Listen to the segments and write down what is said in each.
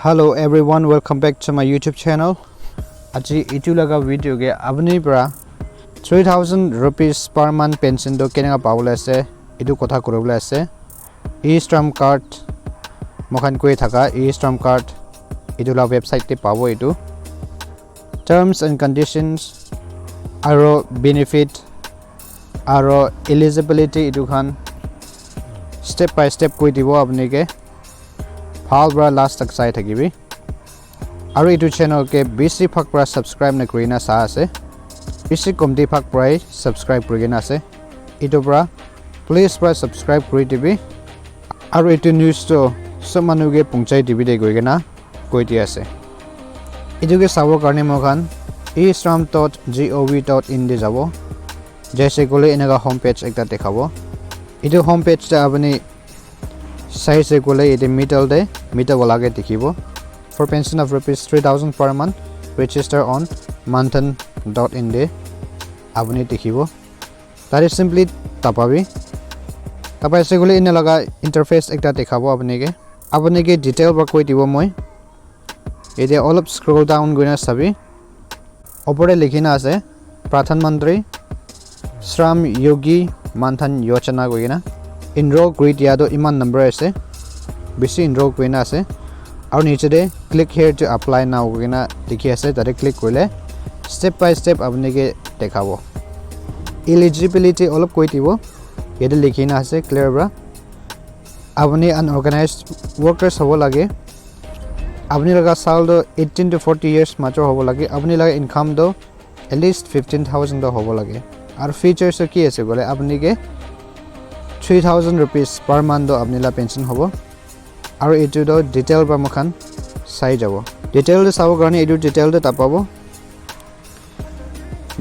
Hello everyone, welcome back to my YouTube channel. Aji itu laga video ge apni pra 3000 rupees per month pension do kenga pawle ase itu kotha korobole ase. e-SHRAM card mokhan koi thaka e-SHRAM card itu la website te pabo itu. Terms and conditions aro benefit aro eligibility itu khan step by step koi dibo apni ke Phal bra last tak sai thakibi aru itu channel ke bc phak pra subscribe na korina sa ase bc komti phak prai subscribe korina ase itu bra please pra subscribe kori dibi aru itu news to samanu ge pungchai dibi de goigena koi di ase itu ke sabo karne mokhan e-SHRAM.gov.in de jabo jaise gole enaga homepage ekta dekhabo itu homepage ta apni size se gole ite middle wala ge dikhibo for pension of rupees 3000 per month register on montan.in de apni dikhibo that is simply tapabi tapai se gole ina laga interface ekta dekhabo apni ge detail ba koi dibo moi ite all scroll down goina sabi opore likhina ase pradhan mantri shram yogi manthan yojana goina enroll grid yado iman number ase bisi enroll koina ase aru niche de click here to apply now goina dikhi ase tare click koile step by step apni ke dekhabo eligibility olop koi dibo yede likhina ase clear bra apni unorganized workers hobo lage apni laga sal do 18 to 40 years matro hobo lage apni laga income do at least 15000 do hobo lage aru features ki ase gole apni ke 3000 rupees per month do apni la pension hobo aru etu do detail ba mokhan sai jabo detail de sabo karone etu detail de tapabo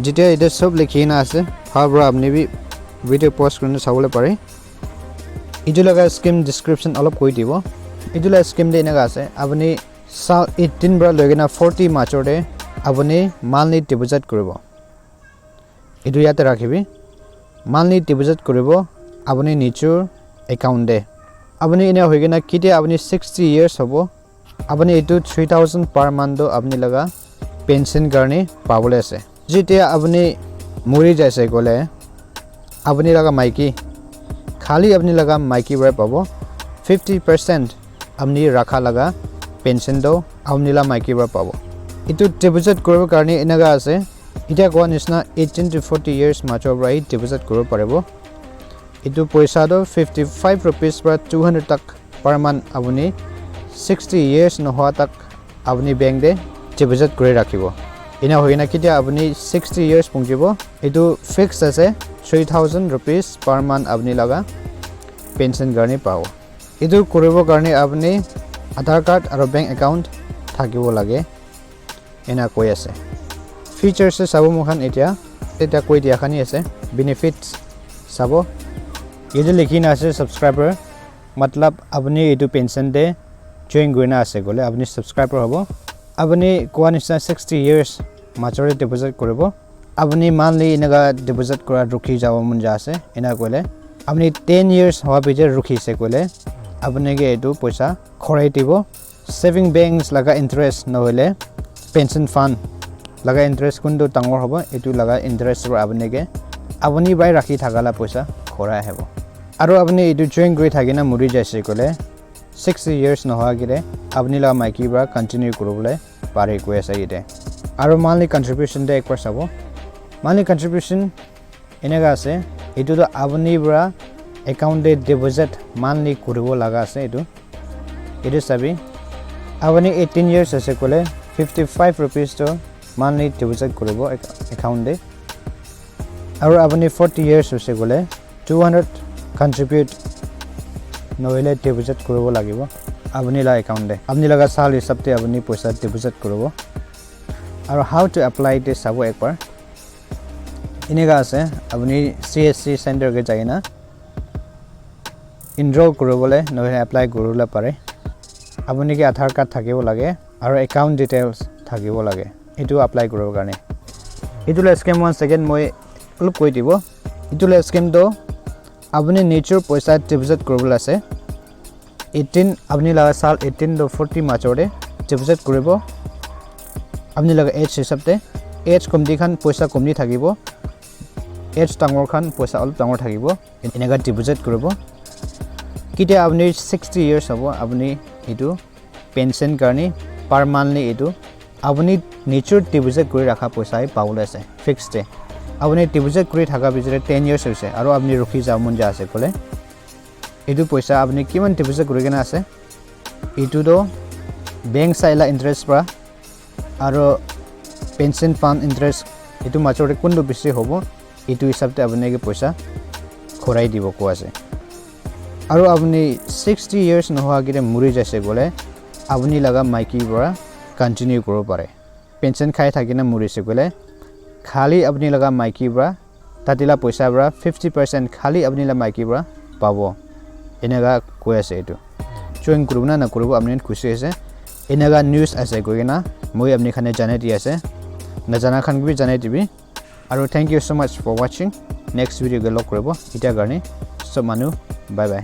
jite ite sob likhina ase habra apni bi video post korine sabole pare etu laga scheme description olop koi dibo etu la scheme de enaga ase apni 18 bra logena 40 machore apni monthly deposit koribo etu yate rakhibi monthly deposit koribo apni nichur account de apni ina hoigena kite apni 60 years hobo apni etu 3000 per month do apni laga pension karne pabole ase jite apni mori jaise gole apni laga maiki khali apni laga maiki bra pabo 50% apni rakha laga pension do apni la maiki bra pabo etu deposit koribo karne inaga ase ita ko nisna 18 to 40 years macho bra deposit koribo paribo itu paisa do 55 rupees per 200 tak per month apuni 60 years no hoa tak apuni bank de deposit kore rakhibo ina hoina kitia apuni 60 years pungjibo itu fixed ase 3000 rupees per month apuni laga pension garni pao itu koribo karne apuni Aadhaar Card aro bank account thakibo lage ena koi ase features se sabo mokhan eta koi dia khani ase benefits sabo ये जो लिखिना আছে subscriber मतलब अपनी एटू pension दे join गोइना আছে गले अपनी subscriber होबो अपनी कोनिसा 60 years maturity deposit करबो अपनी monthly इनगा deposit करा रुखी जाबो मन जासे इना कोले अपनी 10 years होवा बिजे रुखी से कोले अपने के एटू पैसा खराइ दिबो saving banks लगा interest न होले pension fund लगा interest कुंदो टांगोर होबो एटू लगा interest रो अपने के अपनी बाय राखी थागाला पैसा खरा हेबो आरो अपनी एटू join गरि थागिना मुरि जायसे कोले 60 years न होआ गिरे अपनी ला माइकी ब्रा कंटिन्यू करबले पारे को ऐसा इते आरो monthly contribution दे एक पर सबो monthly contribution इनेगा আছে एटू तो अपनी ब्रा अकाउंट दे डिपॉजिट monthly करबो लागा আছে एटू सभी अपनी 18 years আছে कोले 55 rupees तो monthly deposit करबो अकाउंट दे आरो अपनी 40 years আছে कोले 200 contribute noile deposit koribo lagibo apni la account de apni laga sal hisab te apni paisa deposit koribo aro how to apply this sabo ekbar inega ase apni CSC center ge jaina enroll koribole noile apply koribole pare apni ke Aadhaar Card thakibo lage aro account details thakibo lage etu apply koribo karone etu la scheme one second moi olop koi dibo etu la scheme do अपने nature पैसा deposit करबल আছে 18 अपनी लगा साल 18 to 40 माचोरे deposit কৰিব আপুনি লগা as হিচাপতে এজ কমটি খান পইচা কমটি থাকিব এজ ডাঙৰ খান পইচা অলপ ডাঙৰ থাকিব এনেকা ডিপোজিট কৰিব কিটা আপুনি 60 ইয়াৰ্স হ'ব আপুনি এটো পেনশন কাৰণে পাৰ মান্থলি এটো আপুনি নেচাৰ ডিপোজিট কৰি ৰাখা পইচাই পাবলৈ আছে ফিক্সড আপুনি ডিপোজিট কৰি থাকা পিছৰে 10 ইয়াৰ্স হৈছে আৰু আপুনি ৰখি যাব মন যা আছে কলে এটো পইচা আপুনি কিমান ডিপোজিট কৰি কেনে আছে এটো বেংক চাইলা ইন্টাৰেষ্ট পৰা আৰু পেনশন ফান্ড ইন্টাৰেষ্ট এটো মাজতে কোনটো বেছি হ'ব এটো হিচাপতে আপোনাক পইচা খৰাই দিব কোৱা আছে আৰু আপুনি 60 ইয়াৰ্স নোহোৱা কিৰে মৰি যাইছে গলে আপুনি লগা মাইকি পৰা কন্টিনিউ কৰিব পাৰে পেনশন খাই থাকিনা মৰিছে গলে খালি আপুনি লগা মাইকি পৰা তাতিলা পইচা পৰা 50% খালি আপুনি লগা মাইকি পৰা পাব এনেকা কৈ আছে এটো জয়েন কৰিব না নকৰিব আপুনি খুশি আছে এনেকা নিউজ আছে কইনা মই আপুনি খানে জানাই দি আছে নজানা খান বি জানাই দিবি আৰু thank you so much for watching next video গলক কৰিব ইটা কাৰণে সব মানুহ বাই বাই